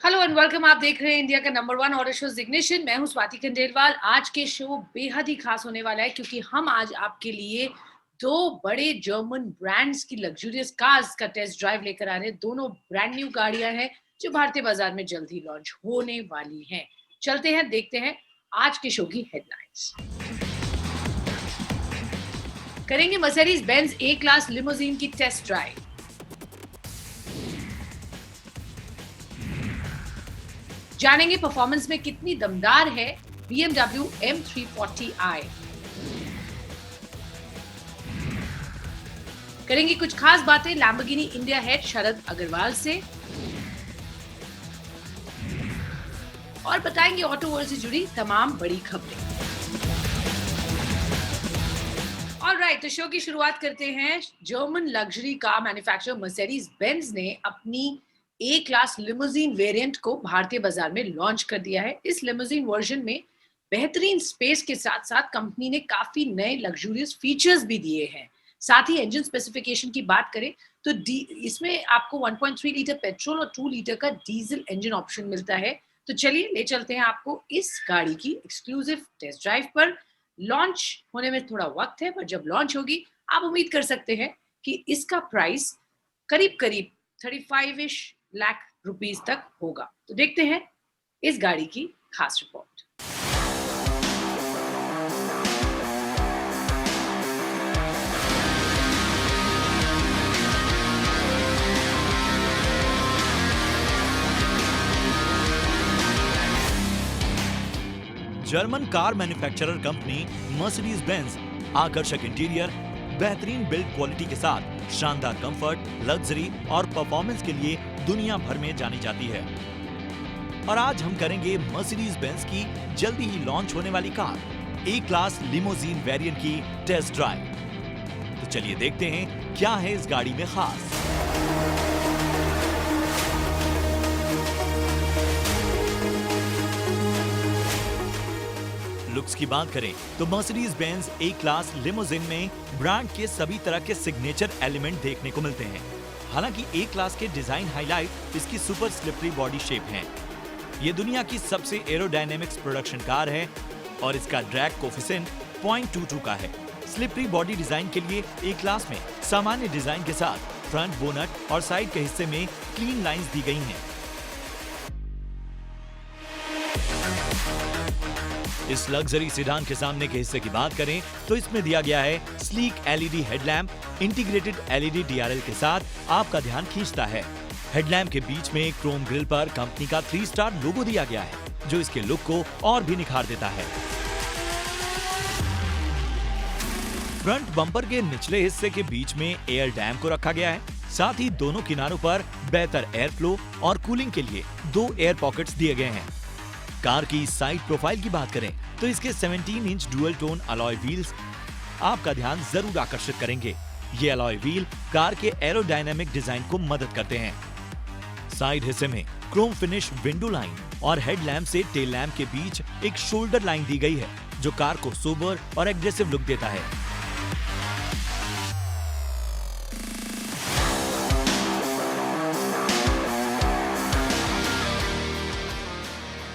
Hello and welcome. आप देख रहे हैं इंडिया का नंबर 1 ऑडियो शो इग्निशन। मैं हूं स्वाति खंडेलवाल। आज के शो बेहद ही खास होने वाला है क्योंकि हम आज आपके लिए दो बड़े जर्मन ब्रांड्स की लग्जरियस कार्स का टेस्ट ड्राइव लेकर आ रहे हैं। दोनों ब्रांड न्यू गाड़ियां हैं जो भारतीय बाजार में जल्द ही लॉन्च होने वाली हैं। चलते हैं, देखते हैं आज के शो की हेडलाइंस। करेंगे मर्सिडीज बेंज ए क्लास लिमोजीन की टेस्ट ड्राइव। जानेंगे परफॉर्मेंस में कितनी दमदार है BMW M340i। करेंगे कुछ खास बातें लैम्बोर्गिनी इंडिया हेड शरद अग्रवाल से और बताएंगे ऑटो वर्ल्ड से जुड़ी तमाम बड़ी खबरें। ऑलराइट, तो शो की शुरुआत करते हैं। German luxury car manufacturer Mercedes Benz ने अपनी ए क्लास लिमोजीन वेरिएंट को भारतीय बाजार में लॉन्च कर दिया है। इस लिमोजीन वर्जन में बेहतरीन स्पेस के साथ साथ कंपनी ने काफी नए लग्जूरियस फीचर्स भी दिए हैं। साथ ही इंजन स्पेसिफिकेशन की बात करें तो इसमें आपको 1.3 लीटर पेट्रोल और 2 लीटर का डीजल इंजन ऑप्शन मिलता है। तो चलिए ले चलते हैं आपको इस गाड़ी की एक्सक्लूसिव टेस्ट ड्राइव पर। लॉन्च होने में थोड़ा वक्त है, पर जब लॉन्च होगी आप उम्मीद कर सकते हैं कि इसका प्राइस करीब करीब 35 लाख रुपीस तक होगा। तो देखते हैं इस गाड़ी की खास report. German car manufacturer company Mercedes Benz आकर्षक इंटीरियर, बेहतरीन बिल्ड क्वालिटी के साथ शानदार कंफर्ट, लग्जरी और परफॉर्मेंस के लिए दुनिया भर में जानी जाती है। और आज हम करेंगे मर्सिडीज बेंज की जल्दी ही लॉन्च होने वाली कार ए क्लास लिमोजीन वेरिएंट की टेस्ट ड्राइव। तो चलिए देखते हैं क्या है इस गाड़ी में खास। लुक्स की बात करें तो मर्सिडीज बेंज ए क्लास लिमोजिन में ब्रांड के सभी तरह के सिग्नेचर एलिमेंट देखने को मिलते हैं। हालांकि ए क्लास के डिजाइन हाईलाइट इसकी सुपर स्लिपरी बॉडी शेप है। ये दुनिया की सबसे एरोडायनेमिक्स प्रोडक्शन कार है और इसका ड्रैग कोफिशिएंट 0.22 का है। स्लिपरी बॉडी डिजाइन के लिए ए क्लास में सामान्य डिजाइन के साथ फ्रंट बोनट और साइड के हिस्से में क्लीन लाइंस दी गई हैं। इस लग्जरी सेडान के सामने के हिस्से की बात करें तो इसमें दिया गया है sleek LED headlamp, integrated LED DRL के साथ आपका ध्यान खींचता है। हेडलैम्प के बीच में क्रोम ग्रिल पर कंपनी का 3 स्टार लोगो दिया गया है जो इसके लुक को और भी निखार देता है। फ्रंट बम्पर के निचले हिस्से के बीच में एयर डैम को रखा गया है। साथ ही दोनों किनारों पर बेहतर एयर फ्लो और कूलिंग के लिए 2 एयर पॉकेट्स दिए गए हैं। कार की साइड प्रोफाइल की बात करें तो इसके 17 inch dual tone alloy wheels आपका ध्यान जरूर आकर्षित करेंगे। ये अलॉय व्हील कार के एरोडायनामिक डिजाइन को मदद करते हैं। साइड हिस्से में क्रोम फिनिश विंडो लाइन और हेडलैम्प से टेल लैम्प के बीच एक शोल्डर लाइन दी गई है जो कार को सोबर और एग्रेसिव लुक देता है।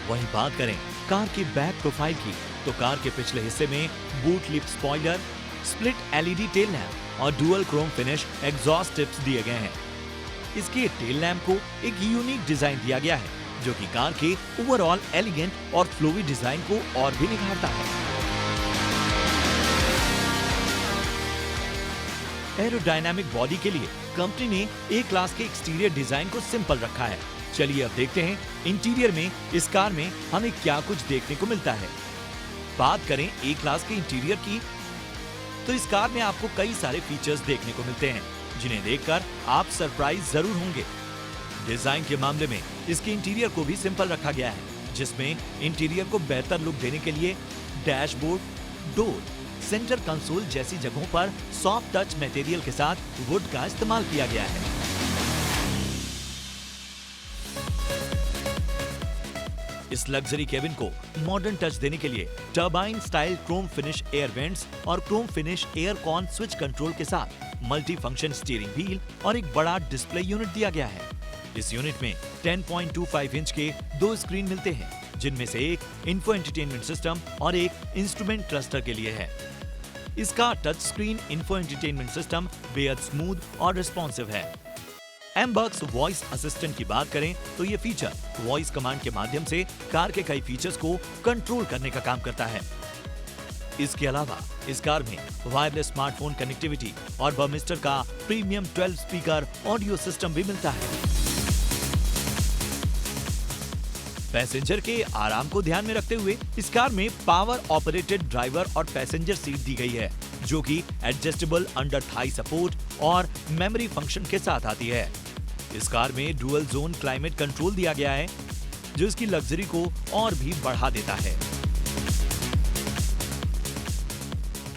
वहीं बात करें कार की बैक प्रोफाइल की तो कार के पिछले हिस्से में boot lip spoiler, split LED tail lamp और dual chrome finish exhaust tips दिए गए हैं। इसके टेल लैम्प को एक यूनिक डिजाइन दिया गया है जो कि कार के ओवरऑल एलिगेंट और फ्लोवी डिजाइन को और भी निखारता है। एरोडायनामिक बॉडी के लिए कंपनी ने ए क्लास के एक्सटीरियर डिजाइन को सिंपल रखा है। चलिए अब देखते हैं इंटीरियर में इस कार में हमें क्या कुछ देखने को मिलता है। बात करें ए क्लास के इंटीरियर की तो इस कार में आपको कई सारे फीचर्स देखने को मिलते हैं जिन्हें देखकर आप सरप्राइज जरूर होंगे। डिजाइन के मामले में इसके इंटीरियर को भी सिंपल रखा गया है जिसमें इंटीरियर को बेहतर लुक देने के लिए डैशबोर्ड, डोर, सेंटर कंसोल जैसी जगहों पर सॉफ्ट टच मटेरियल के साथ वुड का इस्तेमाल किया गया है। इस लग्जरी केबिन को मॉडर्न टच देने के लिए turbine style chrome finish air vents और chrome finish air con switch control के साथ मल्टी फंक्शन स्टीयरिंग व्हील और एक बड़ा डिस्प्ले यूनिट दिया गया है। इस यूनिट में 10.25 इंच के 2 स्क्रीन मिलते हैं, जिनमें से एक इन्फो एंटरटेनमेंट सिस्टम और एक इंस्ट्रूमेंट क्लस्टर के लिए है। इसका touch screen info entertainment system बेहद स्मूथ और रिस्पॉन्सिव है। एमबक्स वॉइस असिस्टेंट की बात करें तो ये फीचर वॉइस कमांड के माध्यम से कार के कई फीचर्स को कंट्रोल करने का काम करता है। इसके अलावा इस कार में वायरलेस स्मार्टफोन कनेक्टिविटी और बर्मिस्टर का प्रीमियम 12 स्पीकर ऑडियो सिस्टम भी मिलता है। पैसेंजर के आराम को ध्यान में रखते हुए इस कार में पावर ऑपरेटेड ड्राइवर और पैसेंजर सीट दी गई है, जो कि एडजस्टेबल अंडर थाई सपोर्ट और मेमोरी फंक्शन के साथ आती है। इस कार में डुअल जोन क्लाइमेट कंट्रोल दिया गया है, जो इसकी लग्जरी को और भी बढ़ा देता है।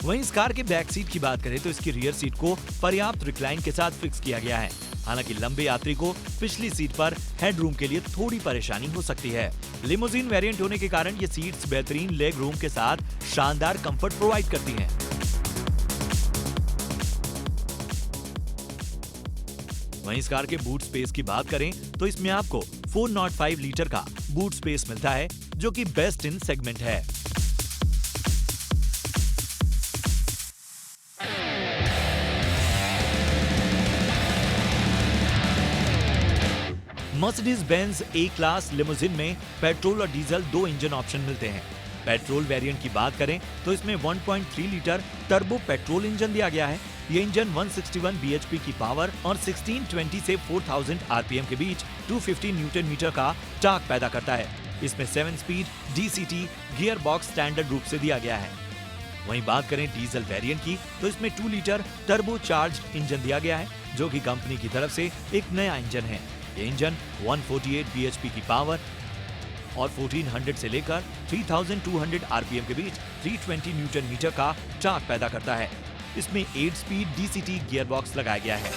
वहीं इस कार के बैक सीट की बात करें तो इसकी रियर सीट को पर्याप्त रिक्लाइन के साथ फिक्स किया गया है। हालांकि लंबे यात्री को पिछली सीट पर हेडरूम के लिए थोड़ी परेशानी हो सकती है। लिमोजिन वेरिएंट होने के कारण ये सीट्स बेहतरीन लेग रूम के साथ शानदार कंफर्ट प्रोवाइड करती हैं। वहीं इस कार के बूट स्पेस की बात करें तो इसमें आपको 405 लीटर का बूट स्पेस मिलता है, जो कि बेस्ट इन सेगमेंट है। मर्सिडीज बेंज ए क्लास लिमोजिन में पेट्रोल और डीजल 2 इंजन ऑप्शन मिलते हैं। पेट्रोल वेरिएंट की बात करें तो इसमें 1.3 लीटर टर्बो पेट्रोल इंजन दिया गया है। ये इंजन 161 bhp की पावर और 1620 से 4000 आरपीएम के बीच 250 न्यूटन मीटर का टॉर्क पैदा करता है। इसमें 7 speed DCT gear box standard रूप से दिया गया है। वहीं बात करें डीजल वेरिएंट की तो इसमें 2 लीटर टर्बो चार्ज्ड इंजन दिया गया है, जो कि कंपनी की तरफ से एक नया इंजन है। ये इंजन 148 bhp की पावर और 1400 से लेकर 3200 आरपीएम के बीच 320 न्यूटन मीटर का टॉर्क पैदा करता है। इसमें 8 स्पीड डीसीटी गियर बॉक्स लगाया गया है।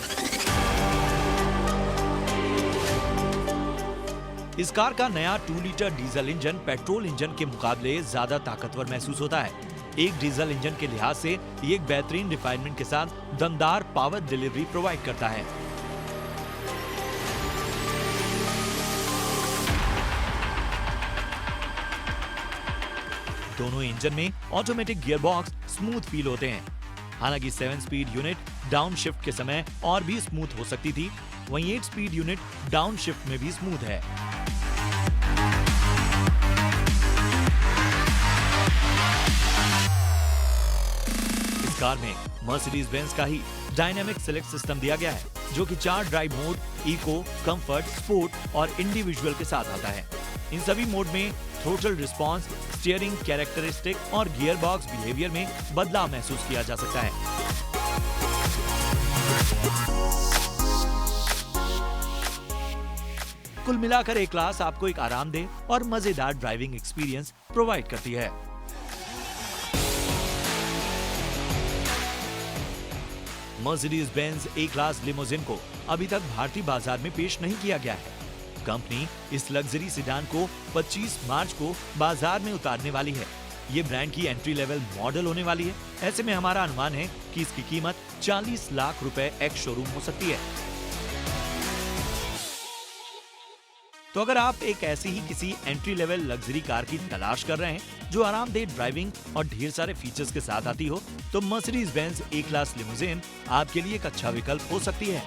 इस कार का नया 2 litre diesel engine petrol engine के मुकाबले ज्यादा ताकतवर महसूस होता है। एक डीजल इंजन के लिहाज से ये एक बेहतरीन रिफाइनमेंट के साथ दमदार पावर डिलीवरी प्रोवाइड करता है। दोनों इंजन में automatic gear box smooth feel होते हैं। हालांकि 7 स्पीड यूनिट डाउन शिफ्ट के समय और भी स्मूथ हो सकती थी, वहीं 8 स्पीड यूनिट डाउन शिफ्ट में भी स्मूथ है। इस कार में मर्सिडीज बेंज का ही डायनामिक सेलेक्ट सिस्टम दिया गया है, जो कि 4 drive mode, eco, comfort, sport और इंडिविजुअल के साथ आता है। इन सभी मोड में थ्रोटल रिस्पांस, स्टीयरिंग कैरेक्टरिस्टिक और गियर बॉक्स बिहेवियर में बदलाव महसूस किया जा सकता है। कुल मिलाकर ए क्लास आपको एक आरामदेह और मजेदार ड्राइविंग एक्सपीरियंस प्रोवाइड करती है। मर्सिडीज बेंज ए क्लास लिमोजिन को अभी तक भारतीय बाजार में पेश नहीं किया गया है। कंपनी इस लग्जरी सेडान को 25 मार्च को बाजार में उतारने वाली है। ये ब्रांड की एंट्री लेवल मॉडल होने वाली है। ऐसे में हमारा अनुमान है कि इसकी कीमत 40 लाख रुपए एक्स शोरूम हो सकती है। तो अगर आप एक ऐसी ही किसी एंट्री लेवल लग्जरी कार की तलाश कर रहे हैं जो आरामदेह ड्राइविंग और ढेर सारे फीचर्स के साथ आती हो, तो मर्सिडीज बेंज ए क्लास लिमोजिन आपके लिए एक अच्छा विकल्प हो सकती है।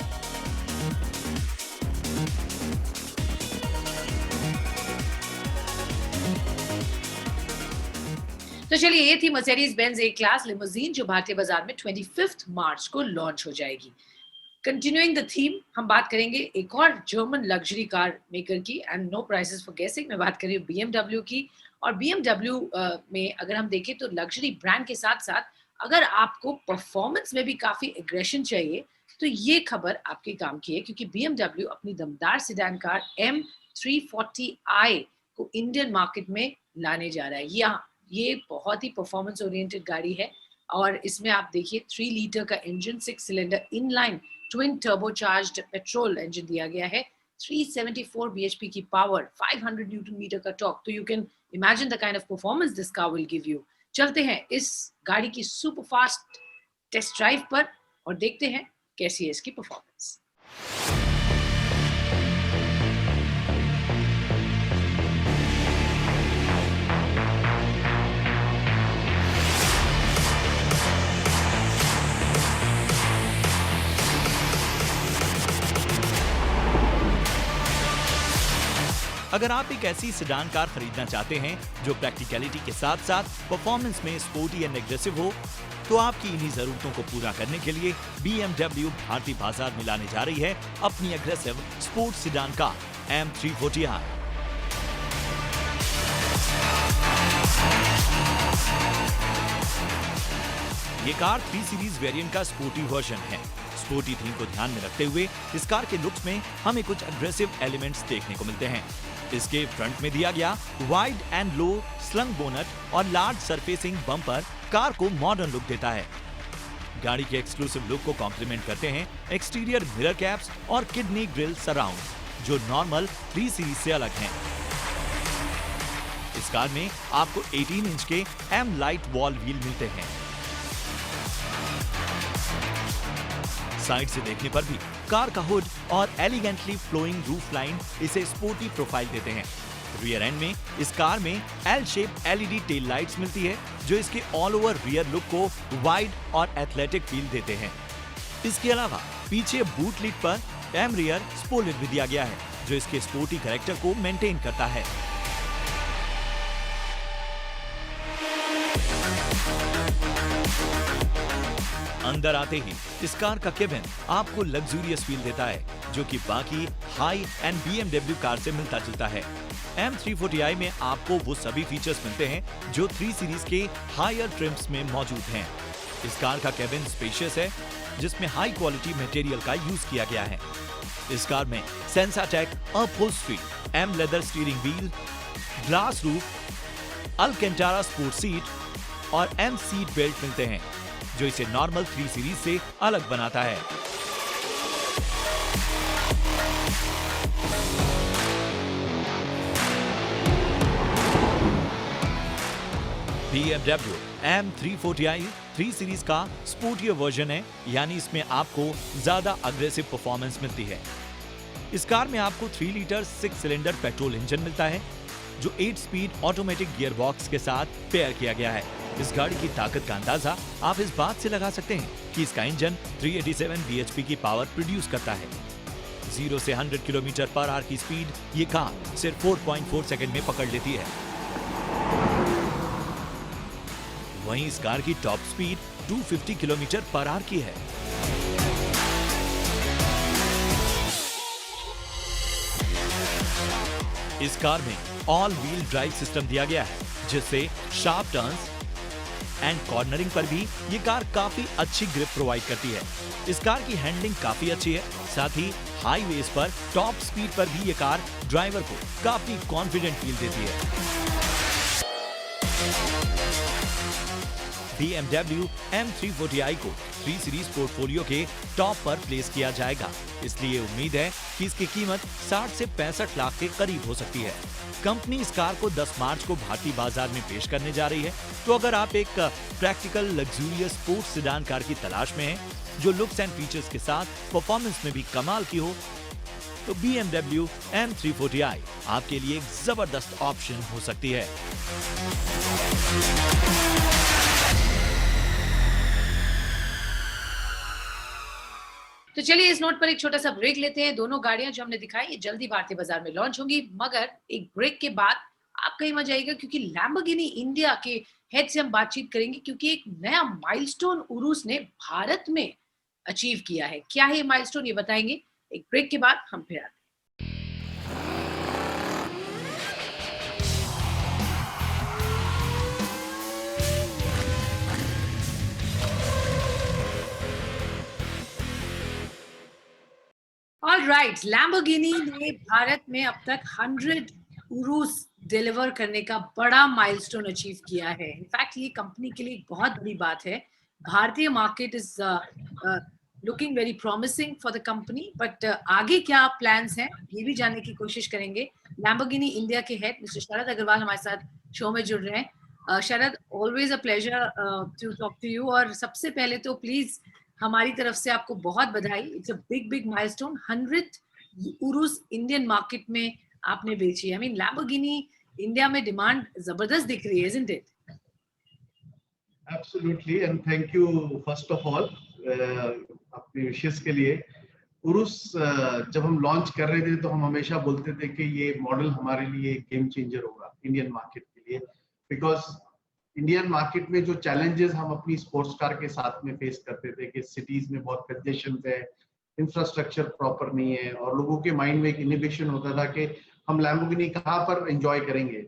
तो चलिए, ये थी मर्सिडीज बेंज ए क्लास लिमोजिन, जो भारतीय बाजार में 25 मार्च को लॉन्च हो जाएगी। कंटिन्यूइंग द थीम, हम बात करेंगे एक और जर्मन लग्जरी कार मेकर की, and no prices for guessing. मैं बात कर रही हूँ BMW की। और BMW में अगर हम देखें तो लग्जरी ब्रांड के साथ साथ अगर आपको परफॉर्मेंस में भी काफी एग्रेशन चाहिए, तो ये खबर आपके काम की है, क्योंकि BMW अपनी दमदार सेडान कार M340i को इंडियन मार्केट में लाने जा रहा है। ये बहुत ही परफॉर्मेंस ओरिएंटेड गाड़ी है और इसमें आप देखिए 3 लीटर का engine, 6 cylinder inline twin turbocharged petrol engine दिया गया है, 374 bhp की पावर, 500 न्यूटन मीटर का टॉर्क। तो you can imagine the kind of performance this car will give you. चलते हैं इस गाड़ी की सुपर फास्ट टेस्ट ड्राइव पर और देखते हैं कैसी है इसकी परफॉर्मेंस। अगर आप एक ऐसी सेडान कार खरीदना चाहते हैं जो प्रैक्टिकलिटी के साथ साथ परफॉर्मेंस में स्पोर्टी एंड एग्रेसिव हो, तो आपकी इन्हीं जरूरतों को पूरा करने के लिए BMW भारतीय बाजार में लाने जा रही है अपनी aggressive sport sedan car M340i। ये कार 3 सीरीज वेरिएंट का स्पोर्टी वर्जन है। स्पोर्टी थीम को ध्यान में रखते हुए इस कार के लुक्स में हमें कुछ एग्रेसिव एलिमेंट्स देखने को मिलते हैं। इसके फ्रंट में दिया गया wide and low slung bonnet और लार्ज सरफेसिंग बम्पर कार को मॉडर्न लुक देता है। गाड़ी के एक्सक्लूसिव लुक को कॉम्प्लीमेंट करते हैं एक्सटीरियर मिरर कैप्स और किडनी ग्रिल सराउंड, जो नॉर्मल 3 सीरीज से अलग हैं। इस कार में आपको 18 इंच के M लाइट वॉल व्हील मिलते हैं। साइड से देखने पर भी कार का हुड और एलिगेंटली फ्लोइंग रूफ लाइन इसे स्पोर्टी प्रोफाइल देते हैं। रियर एंड में इस कार में L shape LED tail lights मिलती है, जो इसके ऑल ओवर रियर लुक को वाइड और एथलेटिक फील देते हैं। इसके अलावा पीछे बूट लिड पर M रियर स्पोइलर भी दिया गया है, जो इसके स्पोर्टी कैरेक्टर को मेंटेन करता है। अंदर आते ही इस कार का केबिन आपको लग्जूरियस फील देता है, जो कि बाकी हाई एंड BMW कार से मिलता जुलता है। M340i में आपको वो सभी फीचर्स मिलते हैं जो 3 सीरीज के हायर ट्रिम्स में मौजूद हैं। इस कार का केबिन स्पेशियस है, जिसमें हाई क्वालिटी मटेरियल का यूज किया गया है। इस कार में Sensatec upholstery, M leather steering wheel, glass roof, Alcantara sport seat और M सीट बेल्ट मिलते हैं, जो इसे नॉर्मल 3 सीरीज से अलग बनाता है। BMW M340i 3 सीरीज का स्पोर्टियर वर्जन है, यानी इसमें आपको ज्यादा अग्रेसिव परफॉर्मेंस मिलती है। इस कार में आपको 3 लीटर 6 सिलेंडर पेट्रोल इंजन मिलता है, जो 8 स्पीड ऑटोमेटिक गियर बॉक्स के साथ पेयर किया गया है। इस गाड़ी की ताकत का अंदाजा आप इस बात से लगा सकते हैं कि इसका इंजन 387 bhp की पावर प्रोड्यूस करता है। 0 से 100 किलोमीटर पर आवर की स्पीड ये कार सिर्फ 4.4 सेकंड में पकड़ लेती है। वहीं इस कार की top speed 250 kilometre per hour की है। इस कार में ऑल व्हील ड्राइव सिस्टम दिया गया है, जिससे शार्प टर्न्स एंड कॉर्नरिंग पर भी ये कार काफी अच्छी ग्रिप प्रोवाइड करती है। इस कार की हैंडलिंग काफी अच्छी है, साथ ही हाईवेज पर टॉप स्पीड पर भी ये कार ड्राइवर को काफी कॉन्फिडेंट फील देती है। BMW M340i को 3 सीरीज पोर्टफोलियो के टॉप पर प्लेस किया जाएगा, इसलिए उम्मीद है कि इसकी कीमत 60 से 65 लाख के करीब हो सकती है। कंपनी इस कार को 10 मार्च को भारतीय बाजार में पेश करने जा रही है। तो अगर आप एक practical luxurious sports sedan car की तलाश में हैं, जो लुक्स एंड फीचर्स के साथ परफॉर्मेंस में भी कमाल की हो, तो BMW M340i आपके लिए एक जबरदस्त ऑप्शन हो सकती है। तो चलिए इस नोट पर एक छोटा सा ब्रेक लेते हैं। दोनों गाड़ियां जो हमने दिखाई ये जल्दी भारतीय बाजार में लॉन्च होंगी, मगर एक ब्रेक के बाद आप कहीं मजा आएगा, क्योंकि लैम्बोर्गिनी इंडिया के हेड से हम बातचीत करेंगे, क्योंकि एक नया माइलस्टोन उरुस ने भारत में अचीव किया है। क्या है ये माइलस्टोन, ये बताएंगे एक ब्रेक के बाद। हम फिर आते हैं। ऑलराइट, लैम्बोर्गिनी ने भारत में अब तक 100 उरुस डिलीवर करने का बड़ा माइलस्टोन अचीव किया है। इनफैक्ट ये कंपनी के लिए एक बहुत बड़ी बात है। भारतीय market is looking very promising for the company, but आगे क्या प्लान्स हैं ये भी जानने की कोशिश करेंगे। लैम्बोर्गिनी इंडिया के हेड मिस्टर शरद अग्रवाल हमारे साथ शो में जुड़ रहे हैं। Sharad, always a pleasure to talk to you. और सबसे पहले तो प्लीज हमारी तरफ से आपको बहुत बधाई। It's a big milestone. 100 Urs Indian market में आपने बेची है। आई मीन लैम्बोर्गिनी इंडिया में डिमांड जबरदस्त दिख रही है, isn't it? Absolutely, and thank you first of all अपनी विशेष के लिए। उरुस जब हम लॉन्च कर रहे थे तो हम हमेशा बोलते थे कि ये मॉडल हमारे लिए गेम चेंजर होगा इंडियन मार्केट के लिए, बिकॉज इंडियन मार्केट में जो चैलेंजेस हम अपनी स्पोर्ट्स कार के साथ में फेस करते थे कि सिटीज में बहुत कंजेशन है, इंफ्रास्ट्रक्चर प्रॉपर नहीं है, और लोगों के माइंड में एक इनिबिशन होता था कि हम लैम्बोर्गिनी कहाँ पर एंजॉय करेंगे।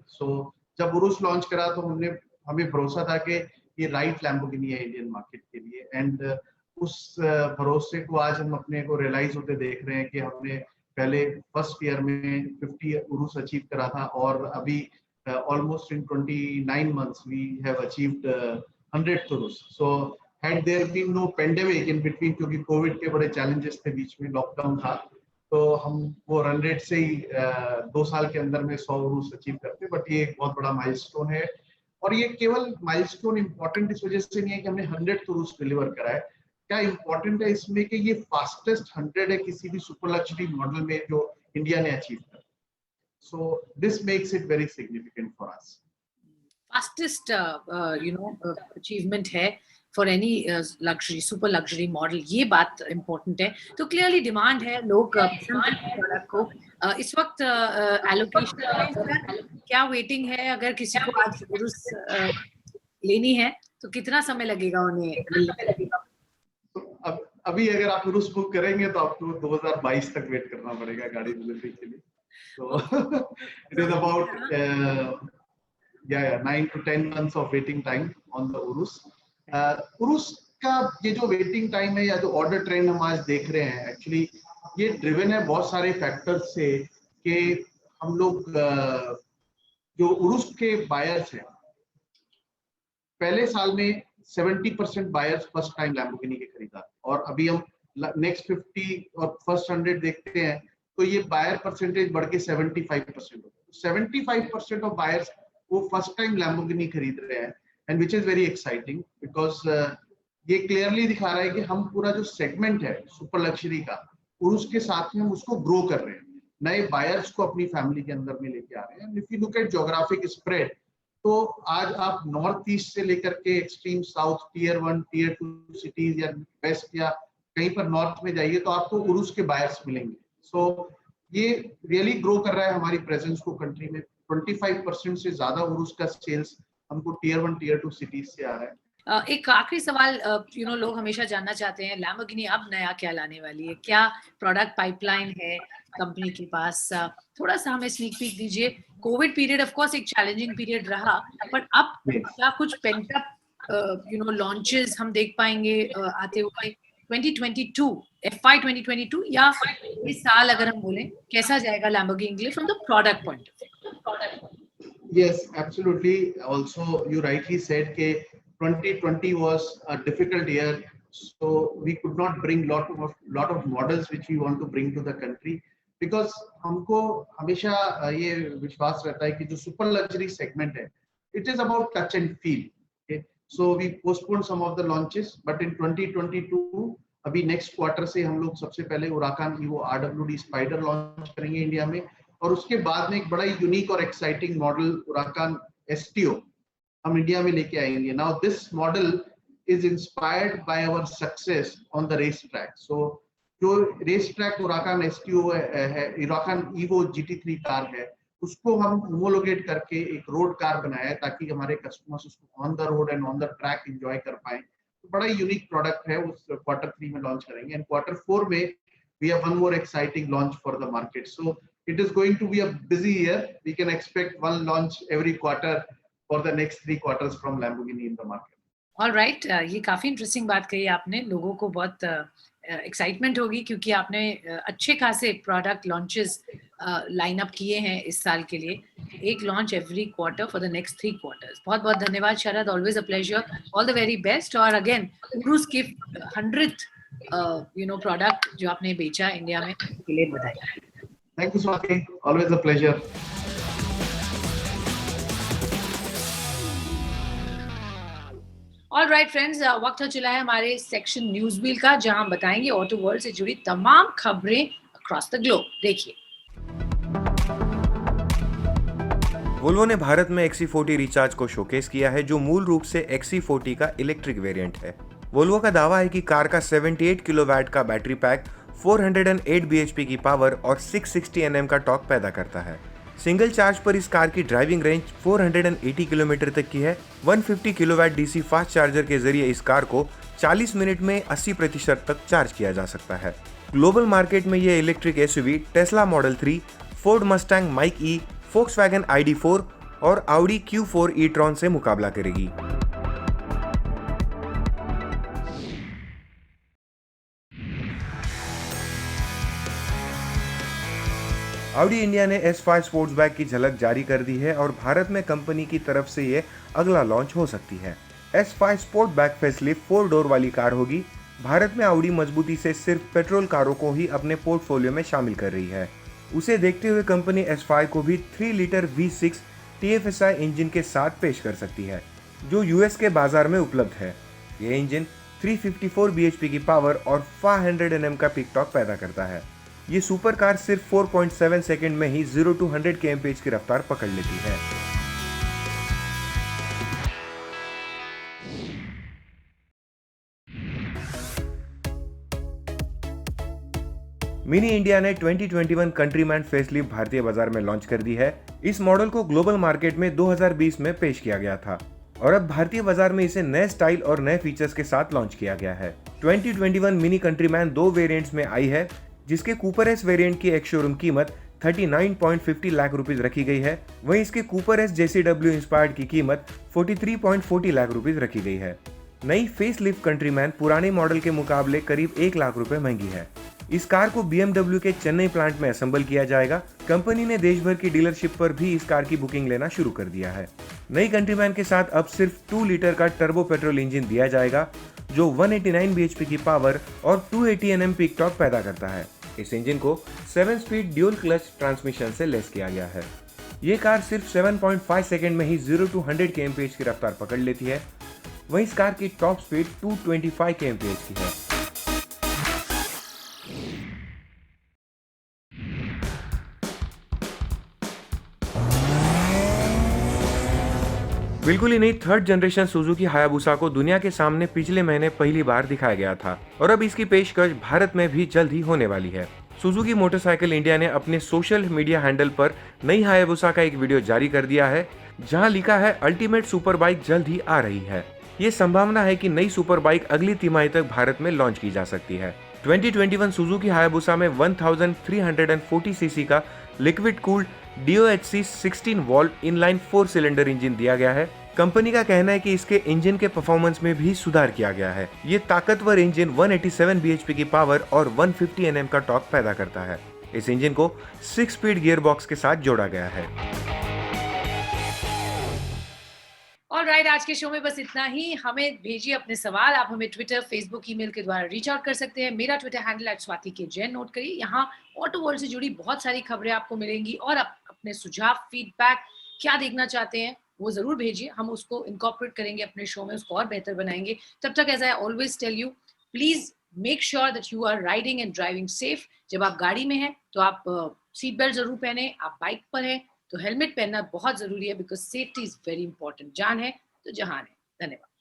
जब उरुस लॉन्च करा तो हमें भरोसा था कि ये राइट लैम्बोर्गिनी है इंडियन मार्केट के लिए, एंड उस भरोसे को आज हम अपने को रियलाइज होते देख रहे हैं कि हमने पहले फर्स्ट ईयर में 50 उरुस अचीव करा था, और अभी almost in 29 months we have achieved 100th urus. So had there been no pandemic in between, क्योंकि कोविड के बड़े challenges थे, बीच में लॉकडाउन था, तो हम वो रन रेट से ही 2 साल के अंदर में 100 उरुस अचीव करते। बट ये एक बहुत बड़ा माइलस्टोन है, और ये केवल माइलस्टोन इंपॉर्टेंट इस वजह से नहीं है कि हमने 100th उरुस डिलीवर करा है। क्या इंपॉर्टेंट है इसमें कि ये फास्टेस्ट 100 है किसी भी सुपर लग्जरी मॉडल में जो इंडिया ने अचीव करा। So this makes it very significant for us. Fastest, achievement है for any luxury, super luxury model, ये बात important है। तो clearly demand है, लोग प्रोडक्ट को इस वक्त allocation क्या waiting है? अगर किसी को आज उरुस लेनी है तो कितना समय लगेगा उन्हें? अभी अगर आप उरुस बुक करेंगे तो आपको 2022 तक वेट करना पड़ेगा गाड़ी डिलीवरी के लिए। So it is about 9 to 10 months of waiting time on the Urus. Urus का ये जो waiting time है या जो order trend हम आज देख रहे हैं, एक्चुअली ये driven है बहुत सारे फैक्टर्स से कि हम लोग जो उरुस के बायर्स हैं, पहले साल में 70% बायर्स फर्स्ट टाइम लैम्बोर्गिनी के खरीदा, और अभी हम नेक्स्ट 50 और फर्स्ट 100 देखते हैं तो ये बायर परसेंटेज बढ़ के 75% हो गया। 75% ऑफ बायर्स वो फर्स्ट टाइम लैम्बोर्गिनी खरीद रहे हैं, and which is very exciting, because ये क्लियरली दिखा रहा है कि हम पूरा जो सेगमेंट है सुपर लग्जरी का, और उसके साथ में हम उसको ग्रो कर रहे हैं, नए बायर्स को अपनी फैमिली के अंदर में लेके आ रहे हैं। If you look at geographic spread, तो आज आप नॉर्थ ईस्ट से लेकर के extreme south, tier 1 tier 2 cities या वेस्ट या कहीं पर नॉर्थ में जाइए तो आपको उरुस के बायर्स मिलेंगे। सो ये रियली ग्रो कर रहा है हमारी प्रेजेंस को कंट्री में। 25% से ज्यादा उरुस का सेल्स हमको टियर 1 टियर 2 सिटीज से आ रहा है। एक आखिरी सवाल, लोग हमेशा जानना चाहते हैं लैम्बोर्गिनी अब नया क्या लाने वाली है, क्या प्रोडक्ट पाइपलाइन है कंपनी के पास? थोड़ा सा हमें स्नीक पीक दीजिए। कोविड पीरियड ऑफ कोर्स एक चैलेंजिंग पीरियड रहा, बट अब क्या कुछ पेंट अप लॉन्चेस हम देख पाएंगे आते हुए 2022, FY 2022, या इस साल अगर हम बोलें कैसा जाएगा लैम्बोर्गिनी के लिए from the product point of view? Yes, absolutely. Also, you rightly said that 2020 was a difficult year, so we could not bring lot of models which we want to bring to the country, because हमको हमेशा ये विश्वास रहता है कि जो super luxury segment है, it is about touch and feel. Okay? So we postponed some of the launches, but in 2022 अभी नेक्स्ट क्वार्टर से हम लोग सबसे पहले Huracan Evo RWD spider launch करेंगे इंडिया में, और उसके बाद में एक बड़ा यूनिक और एक्साइटिंग मॉडल उराकान STO हम इंडिया में लेके आएंगे। Now this model is inspired by our success on the race track. So जो रेस ट्रैक उराकान STO है, उराकान ईवो GT3 कार है, उसको हम होमोलोगेट करके एक रोड कार बनाया है ताकि हमारे कस्टमर्स उसको on the road and on the track enjoy कर पाए। तो बड़ा यूनिक प्रोडक्ट है, उस क्वार्टर 3 में लॉन्च करेंगे, एंड क्वार्टर 4 में we have one more exciting launch for the market. So it is going to be a busy year. We can expect one launch every quarter for the next 3 quarters from Lamborghini in the market. All right, ये काफी interesting बात कही आपने। लोगों को बहुत excitement होगी क्योंकि आपने अच्छे खासे प्रोडक्ट लॉन्चेस लाइन अप किए हैं इस साल के लिए, एक launch every quarter for the next 3 quarters. बहुत बहुत धन्यवाद Sharad, always a pleasure, all the very best. और अगेन उरुस के 100th प्रोडक्ट जो आपने बेचा इंडिया में, के लिए बधाई। Thank you, Swati. Always a pleasure. All right friends, वक्त हो चला है हमारे सेक्शन न्यूज व्हील का, जहां हम बताएंगे ऑटो वर्ल्ड से जुड़ी तमाम खबरें अक्रॉस द ग्लोब। देखिए, वोल्वो ने भारत में XC40 रिचार्ज को शोकेस किया है, जो मूल रूप से XC40 का इलेक्ट्रिक वेरिएंट है। वोल्वो का दावा है कि कार का 78 किलोवाट का बैटरी पैक 408 bhp की पावर और 660 Nm का टॉर्क पैदा करता है। सिंगल चार्ज पर इस कार की ड्राइविंग रेंज 480 किलोमीटर तक की है। 150 किलोवाट डीसी फास्ट चार्जर के जरिए इस कार को 40 मिनट में 80% तक चार्ज किया जा सकता है। ग्लोबल मार्केट में ये electric SUV Tesla model 3, Ford Mustang Mach E, Volkswagen ID4 और Audi Q4 e-tron से मुकाबला करेगी। Audi इंडिया ने S5 स्पोर्ट्सबैक की झलक जारी कर दी है और भारत में कंपनी की तरफ से ये अगला लॉन्च हो सकती है। S5 स्पोर्ट्सबैक फेसलिफ्ट 4 डोर वाली कार होगी। भारत में Audi मजबूती से सिर्फ पेट्रोल कारों को ही अपने पोर्टफोलियो में शामिल कर रही है। उसे देखते हुए कंपनी S5 को भी 3 लीटर V6 TFSI इंजन के साथ पेश कर सकती है, जो यूएस के बाजार में उपलब्ध है। यह इंजन 354 bhp की पावर और 500 Nm का पीक टॉर्क पैदा करता है। ये सुपर कार सिर्फ 4.7 सेकंड में ही 0 to 100 kmph की रफ्तार पकड़ लेती है। मिनी इंडिया ने 2021 कंट्रीमैन फेसलिफ्ट भारतीय बाजार में लॉन्च कर दी है। इस मॉडल को ग्लोबल मार्केट में 2020 में पेश किया गया था और अब भारतीय बाजार में इसे नए स्टाइल और नए फीचर्स के साथ लॉन्च किया गया है। 2021 मिनी कंट्रीमैन 2 वेरिएंट्स में आई है, जिसके कूपर एस वेरिएंट की एक शोरूम कीमत 39.50 लाख रुपीस रखी गई है। वहीं इसके कूपर एस JCW इंस्पायर्ड की कीमत 43.40 लाख रुपीस रखी गई है। नई फेसलिफ्ट कंट्रीमैन पुराने मॉडल के मुकाबले करीब 1 लाख रुपए महंगी है। इस कार को BMW के चेन्नई प्लांट में असेंबल किया जाएगा। कंपनी ने देश भर की डीलरशिप पर भी इस कार की बुकिंग लेना शुरू कर दिया है। नई कंट्रीमैन के साथ अब सिर्फ 2 लीटर का टर्बो पेट्रोल इंजन दिया जाएगा, जो 189 bhp की पावर और 280 Nm पीक टॉर्क पैदा करता है। इस इंजन को 7 स्पीड ड्यूल क्लच ट्रांसमिशन से लेस किया गया है। ये कार सिर्फ 7.5 सेकंड में ही 0 to 100 kmph की रफ्तार पकड़ लेती है। वहीं इस कार की टॉप स्पीड 225 kmph की है। बिल्कुल ही नहीं, थर्ड जनरेशन सुजुकी हायाबुसा को दुनिया के सामने पिछले महीने पहली बार दिखाया गया था और अब इसकी पेशकश भारत में भी जल्द ही होने वाली है। सुजुकी मोटरसाइकिल इंडिया ने अपने सोशल मीडिया हैंडल पर नई हायाबुसा का एक वीडियो जारी कर दिया है, जहां लिखा है अल्टीमेट सुपर बाइक जल्द ही आ रही है। ये संभावना है कि नई सुपर बाइक अगली तिमाही तक भारत में लॉन्च की जा सकती है। 2021 सुजुकी हायाबुसा में 1340 सीसी का liquid cooled DOHC 16 valve inline 4 cylinder engine दिया गया है। कंपनी का कहना है कि इसके इंजन के परफॉर्मेंस में भी सुधार किया गया है। ये ताकतवर इंजन 187 bhp की पावर और 150 Nm का टॉर्क पैदा करता है। इस इंजन को 6 स्पीड गियर बॉक्स के साथ जोड़ा गया है। ऑलराइट, आज के शो में बस इतना ही। हमें भेजिए अपने सवाल। आप हमें ट्विटर, फेसबुक, ईमेल के द्वारा रीच आउट कर सकते हैं। मेरा ट्विटर हैंडल @swati_k_jain नोट करिए। यहाँ ऑटो वर्ल्ड से जुड़ी बहुत सारी खबरें आपको मिलेंगी और अपने सुझाव, फीडबैक, क्या देखना चाहते हैं वो जरूर भेजिए। हम उसको इनकॉर्पोरेट करेंगे अपने शो में, उसको और बेहतर बनाएंगे। तब तक as I always tell you, please make sure that you are riding and driving safe. जब आप गाड़ी में हैं तो आप सीट बेल्ट जरूर पहने। आप बाइक पर हैं तो हेलमेट पहनना बहुत जरूरी है, because safety is very important. जान है तो जहान है। धन्यवाद।